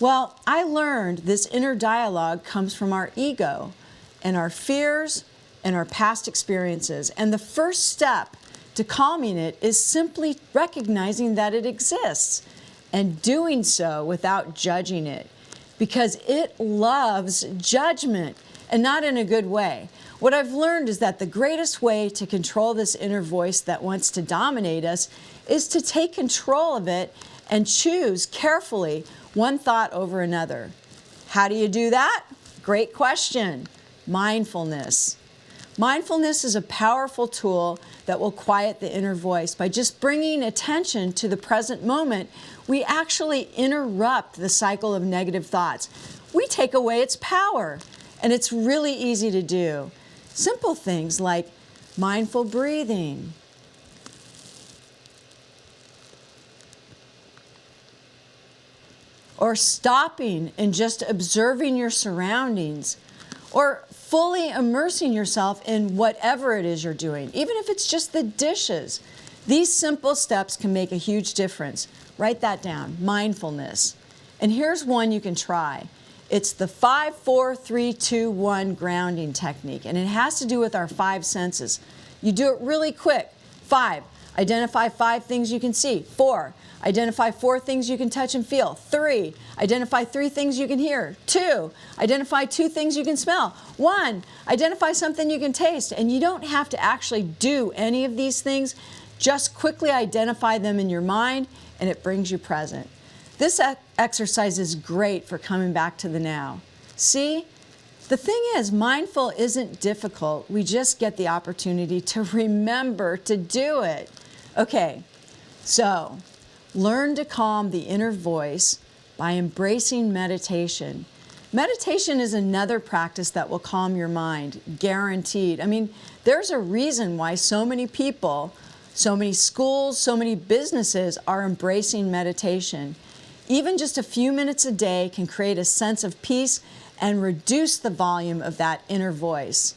Well, I learned this inner dialogue comes from our ego and our fears and our past experiences. And the first step to calming it is simply recognizing that it exists and doing so without judging it, because it loves judgment, and not in a good way. What I've learned is that the greatest way to control this inner voice that wants to dominate us is to take control of it and choose carefully one thought over another. How do you do that? Great question. Mindfulness. Mindfulness is a powerful tool that will quiet the inner voice. By just bringing attention to the present moment, we actually interrupt the cycle of negative thoughts. We take away its power, and it's really easy to do. Simple things like mindful breathing, or stopping and just observing your surroundings, or fully immersing yourself in whatever it is you're doing, even if it's just the dishes. These simple steps can make a huge difference. Write that down, mindfulness. And here's one you can try. It's the 5, 4, 3, 2, 1 grounding technique, and it has to do with our 5 senses. You do it really quick. 5, identify 5 things you can see. 4, identify 4 things you can touch and feel. 3, identify 3 things you can hear. 2, identify 2 things you can smell. 1, identify something you can taste. And you don't have to actually do any of these things. Just quickly identify them in your mind, and it brings you present. This exercise is great for coming back to the now. See, the thing is, mindful isn't difficult. We just get the opportunity to remember to do it. Okay, so learn to calm the inner voice by embracing meditation. Meditation is another practice that will calm your mind, guaranteed. I mean, there's a reason why so many people, so many schools, so many businesses are embracing meditation. Even just a few minutes a day can create a sense of peace and reduce the volume of that inner voice.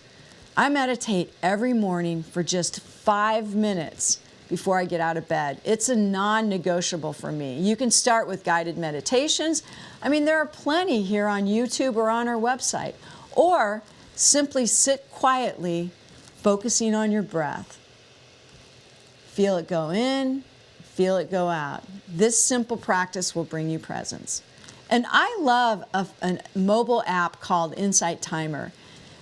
I meditate every morning for just 5 minutes before I get out of bed. It's a non-negotiable for me. You can start with guided meditations. I mean, there are plenty here on YouTube or on our website. Or simply sit quietly, focusing on your breath. Feel it go in, feel it go out. This simple practice will bring you presence. And I love a mobile app called Insight Timer.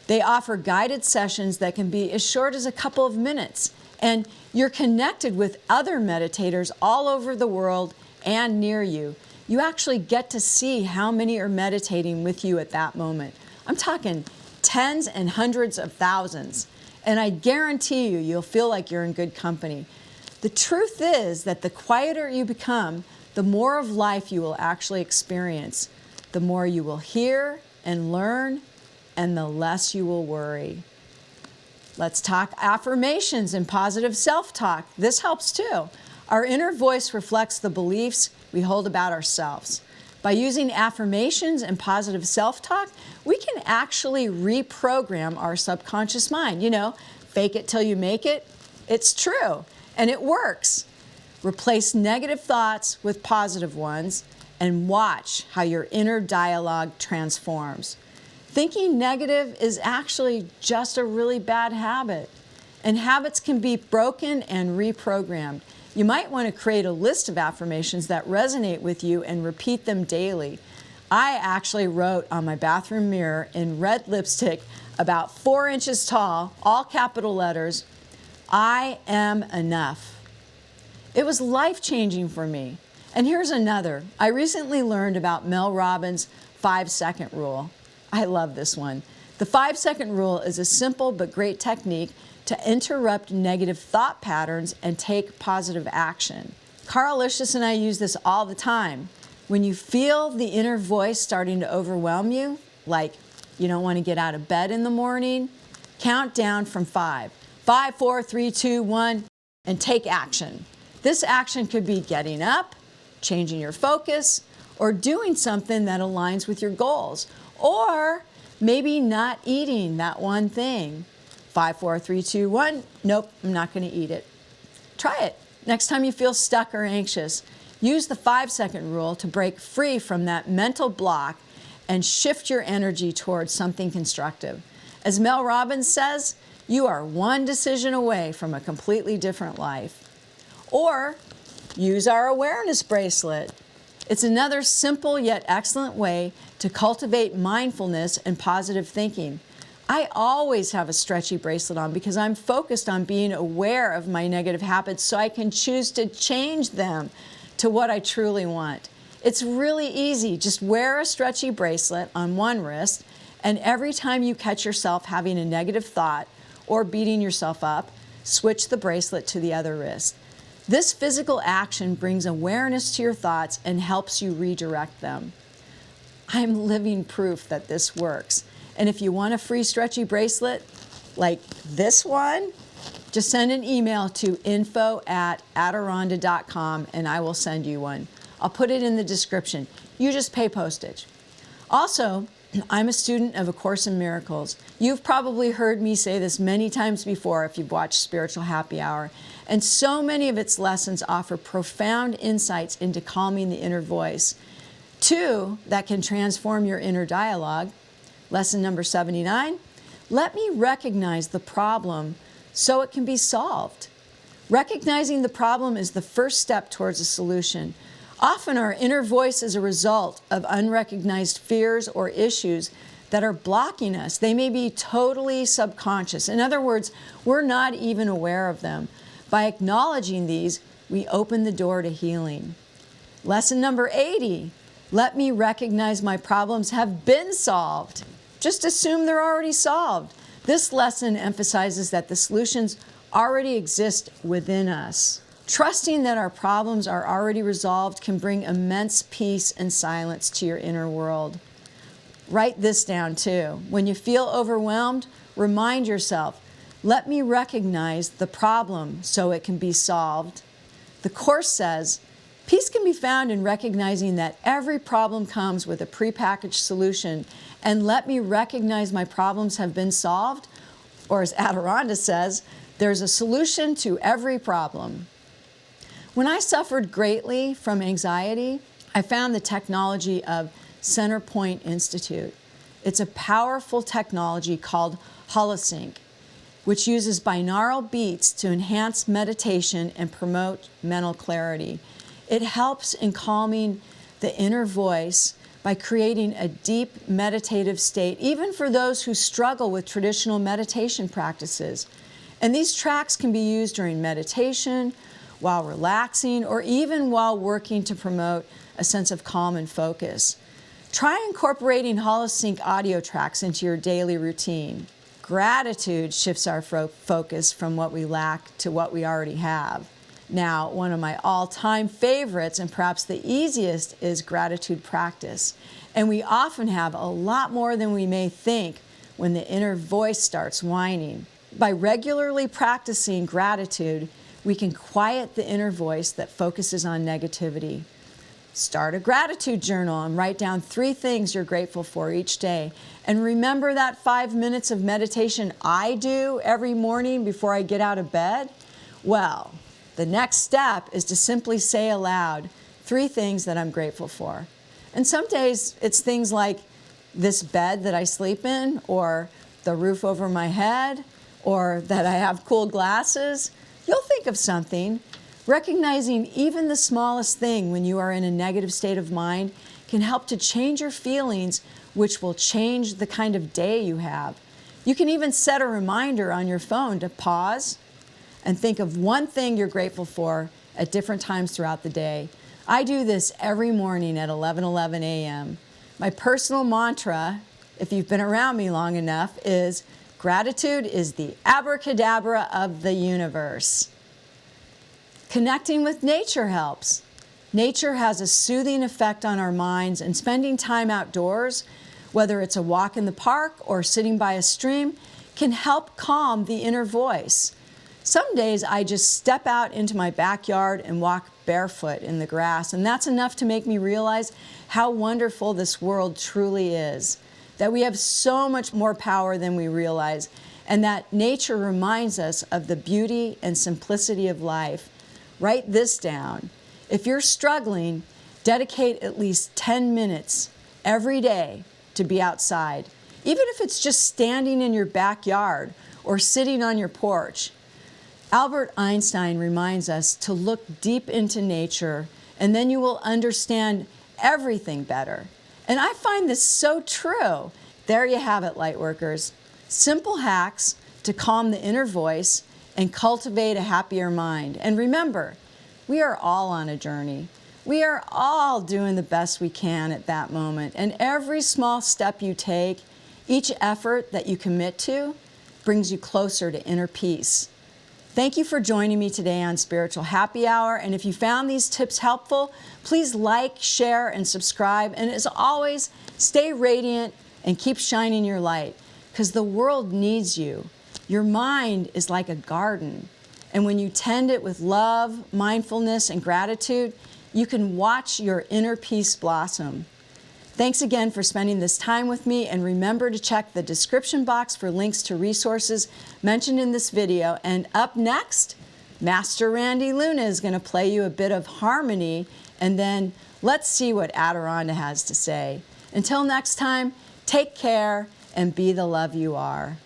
They offer guided sessions that can be as short as a couple of minutes. And you're connected with other meditators all over the world and near you. You actually get to see how many are meditating with you at that moment. I'm talking tens and hundreds of thousands. And I guarantee you, you'll feel like you're in good company. The truth is that the quieter you become, the more of life you will actually experience, the more you will hear and learn, and the less you will worry. Let's talk affirmations and positive self-talk. This helps too. Our inner voice reflects the beliefs we hold about ourselves. By using affirmations and positive self-talk, we can actually reprogram our subconscious mind. You know, fake it till you make it. It's true. And it works. Replace negative thoughts with positive ones and watch how your inner dialogue transforms. Thinking negative is actually just a really bad habit. And habits can be broken and reprogrammed. You might want to create a list of affirmations that resonate with you and repeat them daily. I actually wrote on my bathroom mirror in red lipstick, about 4 inches tall, all capital letters, I am enough. It was life-changing for me. And here's another. I recently learned about Mel Robbins' 5-second rule. I love this one. The 5-second rule is a simple but great technique to interrupt negative thought patterns and take positive action. Carl Licious and I use this all the time. When you feel the inner voice starting to overwhelm you, like you don't want to get out of bed in the morning, count down from 5. 5, 4, 3, 2, 1, and take action. This action could be getting up, changing your focus, or doing something that aligns with your goals, or maybe not eating that one thing. 5, 4, 3, 2, 1, nope, I'm not going to eat it. Try it. Next time you feel stuck or anxious, Use the 5-second rule to break free from that mental block and shift your energy towards something constructive. As Mel Robbins says, you are one decision away from a completely different life. Or use our awareness bracelet. It's another simple yet excellent way to cultivate mindfulness and positive thinking. I always have a stretchy bracelet on because I'm focused on being aware of my negative habits so I can choose to change them to what I truly want. It's really easy. Just wear a stretchy bracelet on one wrist, and every time you catch yourself having a negative thought or beating yourself up, switch the bracelet to the other wrist. This physical action brings awareness to your thoughts and helps you redirect them. I'm living proof that this works. And if you want a free stretchy bracelet like this one, just send an email to info@adironda.com and I will send you one. I'll put it in the description. You just pay postage. Also, I'm a student of A Course in Miracles. You've probably heard me say this many times before if you've watched Spiritual Happy Hour. And so many of its lessons offer profound insights into calming the inner voice. 2 that can transform your inner dialogue. Lesson number 79, let me recognize the problem so it can be solved. Recognizing the problem is the first step towards a solution. Often our inner voice is a result of unrecognized fears or issues that are blocking us. They may be totally subconscious. In other words, we're not even aware of them. By acknowledging these, we open the door to healing. Lesson number 80, let me recognize my problems have been solved. Just assume they're already solved. This lesson emphasizes that the solutions already exist within us. Trusting that our problems are already resolved can bring immense peace and silence to your inner world. Write this down too. When you feel overwhelmed, remind yourself, let me recognize the problem so it can be solved. The Course says, peace can be found in recognizing that every problem comes with a prepackaged solution, and let me recognize my problems have been solved, or as Adironda says, there's a solution to every problem. When I suffered greatly from anxiety, I found the technology of Centerpoint Institute. It's a powerful technology called Holosync, which uses binaural beats to enhance meditation and promote mental clarity. It helps in calming the inner voice by creating a deep meditative state, even for those who struggle with traditional meditation practices. And these tracks can be used during meditation, while relaxing, or even while working to promote a sense of calm and focus. Try incorporating Holosync audio tracks into your daily routine. Gratitude shifts our focus from what we lack to what we already have. Now, one of my all-time favorites, and perhaps the easiest, is gratitude practice. And we often have a lot more than we may think when the inner voice starts whining. By regularly practicing gratitude, we can quiet the inner voice that focuses on negativity. Start a gratitude journal and write down 3 things you're grateful for each day. And remember that 5 minutes of meditation I do every morning before I get out of bed? Well, the next step is to simply say aloud 3 things that I'm grateful for. And some days it's things like this bed that I sleep in, or the roof over my head, or that I have cool glasses. You'll think of something. Recognizing even the smallest thing when you are in a negative state of mind can help to change your feelings, which will change the kind of day you have. You can even set a reminder on your phone to pause and think of one thing you're grateful for at different times throughout the day. I do this every morning at 11:11 a.m. My personal mantra, if you've been around me long enough, is gratitude is the abracadabra of the universe. Connecting with nature helps. Nature has a soothing effect on our minds, and spending time outdoors, whether it's a walk in the park or sitting by a stream, can help calm the inner voice. Some days I just step out into my backyard and walk barefoot in the grass, and that's enough to make me realize how wonderful this world truly is, that we have so much more power than we realize, and that nature reminds us of the beauty and simplicity of life. Write this down. If you're struggling, dedicate at least 10 minutes every day to be outside, even if it's just standing in your backyard or sitting on your porch. Albert Einstein reminds us to look deep into nature, and then you will understand everything better. And I find this so true. There you have it, Lightworkers. Simple hacks to calm the inner voice and cultivate a happier mind. And remember, we are all on a journey. We are all doing the best we can at that moment. And every small step you take, each effort that you commit to, brings you closer to inner peace. Thank you for joining me today on Spiritual Happy Hour. And if you found these tips helpful, please like, share, and subscribe. And as always, stay radiant and keep shining your light, because the world needs you. Your mind is like a garden. And when you tend it with love, mindfulness, and gratitude, you can watch your inner peace blossom. Thanks again for spending this time with me, and remember to check the description box for links to resources mentioned in this video. And up next, Master Randy Luna is going to play you a bit of harmony, and then let's see what Adironda has to say. Until next time, take care and be the love you are.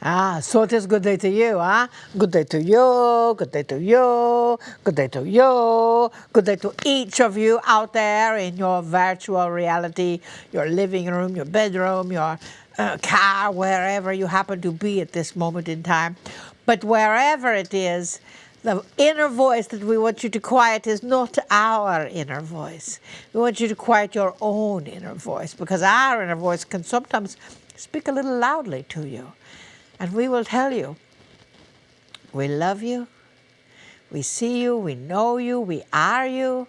So it is good day to you, huh? Good day to you, good day to you, good day to you, good day to each of you out there in your virtual reality, your living room, your bedroom, your car, wherever you happen to be at this moment in time. But wherever it is, the inner voice that we want you to quiet is not our inner voice. We want you to quiet your own inner voice, because our inner voice can sometimes speak a little loudly to you. And we will tell you, we love you, we see you, we know you, we are you,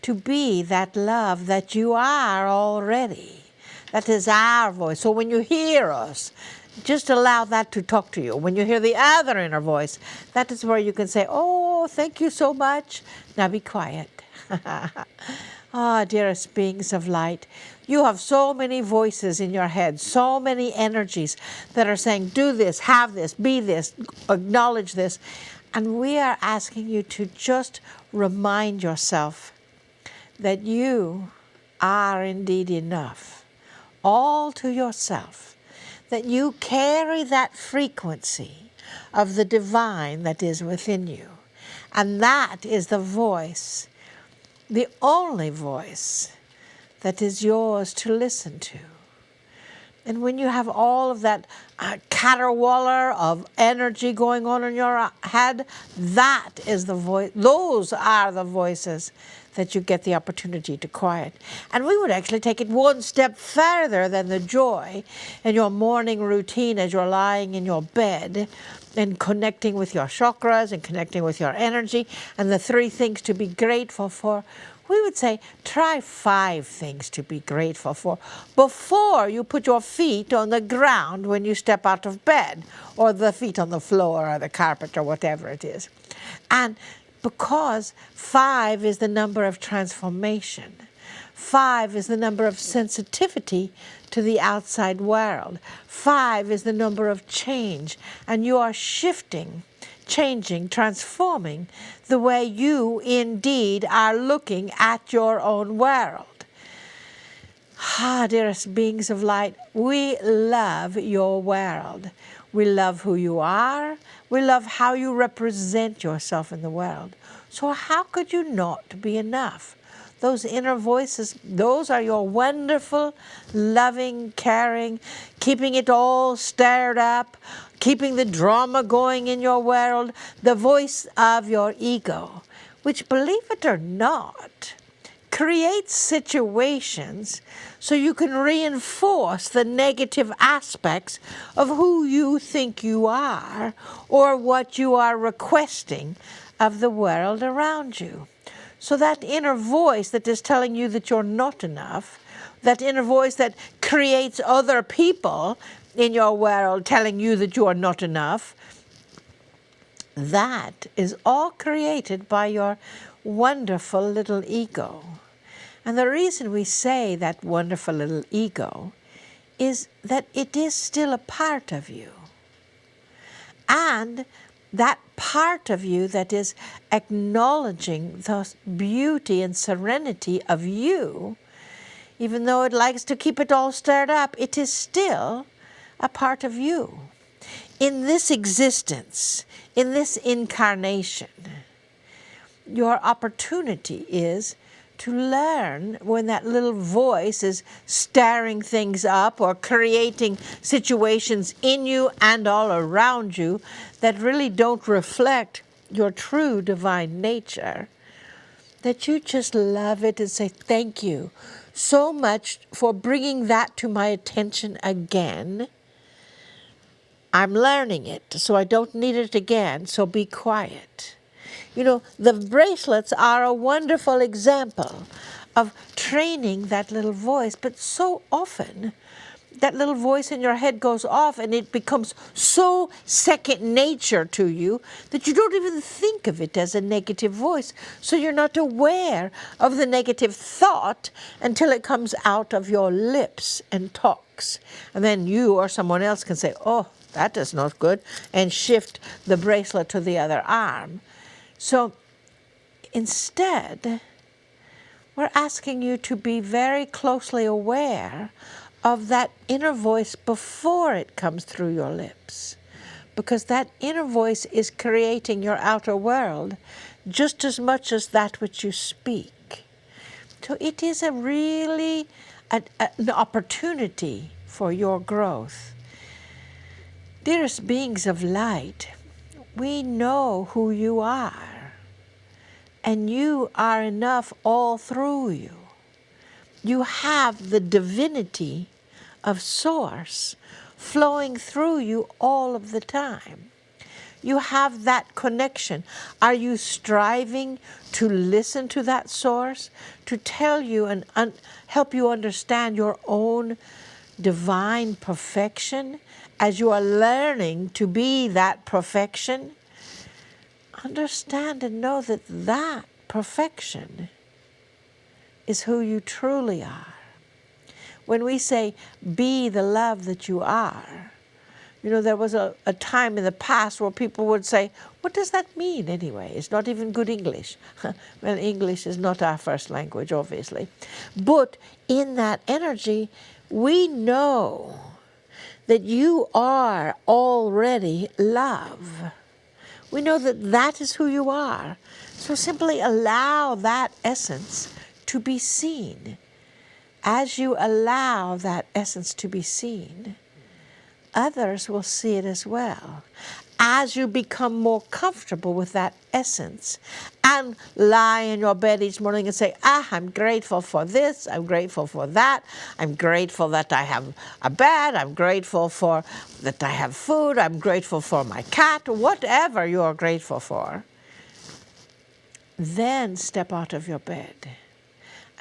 to be that love that you are already. That is our voice. So when you hear us, just allow that to talk to you. When you hear the other inner voice, that is where you can say, oh, thank you so much. Now be quiet. Dearest beings of light, you have so many voices in your head, so many energies that are saying, do this, have this, be this, acknowledge this. And we are asking you to just remind yourself that you are indeed enough, all to yourself, that you carry that frequency of the divine that is within you. And that is the voice, the only voice that is yours to listen to. And when you have all of that caterwauler of energy going on in your head, that is the voice. Those are the voices that you get the opportunity to quiet. And we would actually take it one step further than the joy in your morning routine as you're lying in your bed and connecting with your chakras and connecting with your energy and the 3 things to be grateful for. We would say, try 5 things to be grateful for before you put your feet on the ground when you step out of bed, or the feet on the floor or the carpet or whatever it is. And because 5 is the number of transformation, 5 is the number of sensitivity to the outside world, 5 is the number of change, and you are shifting, changing, transforming the way you indeed are looking at your own world. Dearest beings of light, we love your world. We love who you are. We love how you represent yourself in the world. So how could you not be enough? Those inner voices, those are your wonderful, loving, caring, keeping it all stirred up, keeping the drama going in your world, the voice of your ego, which, believe it or not, creates situations so you can reinforce the negative aspects of who you think you are or what you are requesting of the world around you. So that inner voice that is telling you that you're not enough, that inner voice that creates other people in your world telling you that you are not enough, that is all created by your wonderful little ego. And the reason we say that wonderful little ego is that it is still a part of you. And that part of you that is acknowledging the beauty and serenity of you, even though it likes to keep it all stirred up, it is still a part of you. In this existence, in this incarnation, your opportunity is to learn when that little voice is stirring things up or creating situations in you and all around you that really don't reflect your true divine nature, that you just love it and say, thank you so much for bringing that to my attention again. I'm learning it, so I don't need it again, so be quiet. You know, the bracelets are a wonderful example of training that little voice, but so often that little voice in your head goes off and it becomes so second nature to you that you don't even think of it as a negative voice. So you're not aware of the negative thought until it comes out of your lips and talks. And then you or someone else can say, oh, that is not good, and shift the bracelet to the other arm. So instead, we're asking you to be very closely aware of that inner voice before it comes through your lips. because that inner voice is creating your outer world just as much as that which you speak. So it is a really an opportunity for your growth. Dearest beings of light, we know who you are, and you are enough all through you. You have the divinity of Source flowing through you all of the time. You have that connection. Are you striving to listen to that Source, to tell you and help you understand your own divine perfection as you are learning to be that perfection? Understand and know that that perfection is who you truly are. When we say, be the love that you are, you know, there was a time in the past where people would say, what does that mean anyway? It's not even good English. Well, English is not our first language, obviously. But in that energy, we know that you are already love. We know that that is who you are. So simply allow that essence to be seen. As you allow that essence to be seen, others will see it as well. As you become more comfortable with that essence and lie in your bed each morning and say, I'm grateful for this, I'm grateful for that, I'm grateful that I have a bed, I'm grateful for that I have food, I'm grateful for my cat, whatever you are grateful for, then step out of your bed.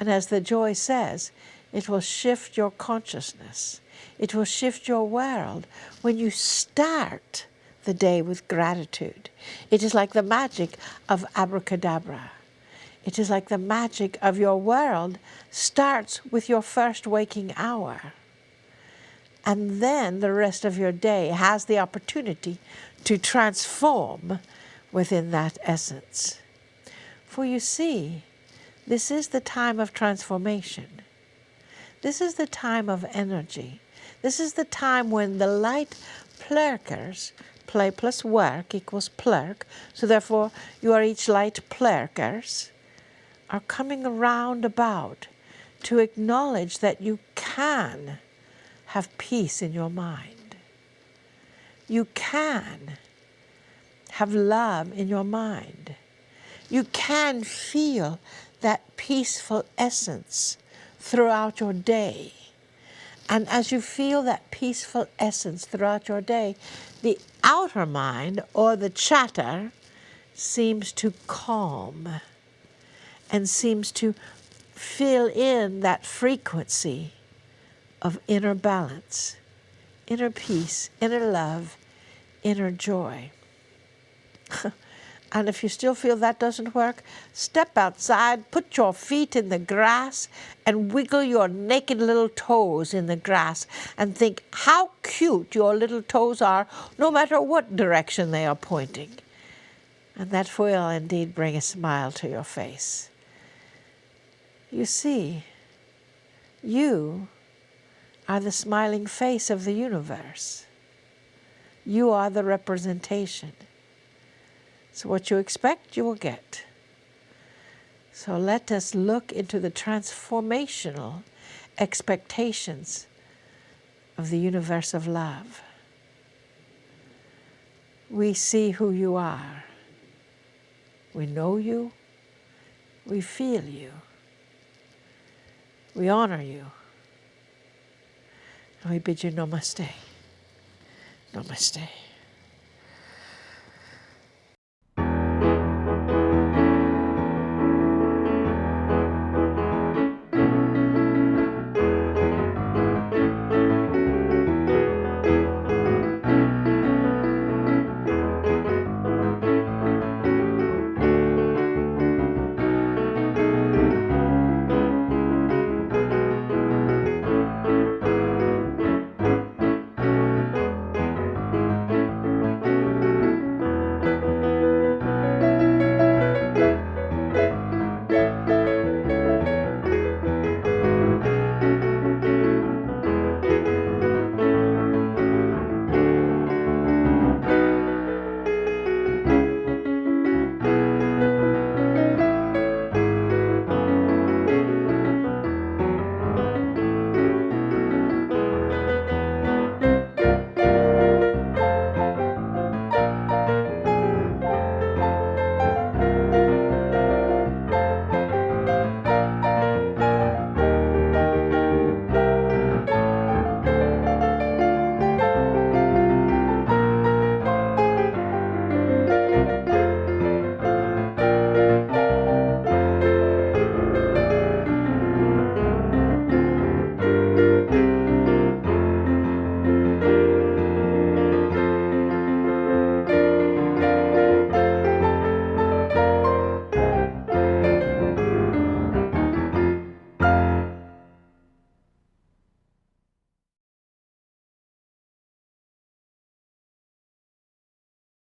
And as the joy says, it will shift your consciousness. It will shift your world when you start the day with gratitude. It is like the magic of abracadabra. It is like the magic of your world starts with your first waking hour. And then the rest of your day has the opportunity to transform within that essence. For you see, this is the time of transformation. This is the time of energy. This is the time when the light plurkers, play plus work equals plurk, so therefore you are each light plurkers, are coming around about to acknowledge that you can have peace in your mind. You can have love in your mind. You can feel that peaceful essence throughout your day. And as you feel that peaceful essence throughout your day, the outer mind or the chatter seems to calm and seems to fill in that frequency of inner balance, inner peace, inner love, inner joy. And if you still feel that doesn't work, step outside, put your feet in the grass, and wiggle your naked little toes in the grass, and think how cute your little toes are, no matter what direction they are pointing. And that will indeed bring a smile to your face. You see, you are the smiling face of the universe. You are the representation. So what you expect, you will get. So let us look into the transformational expectations of the universe of love. We see who you are. We know you. We feel you. We honor you. And we bid you namaste. Namaste.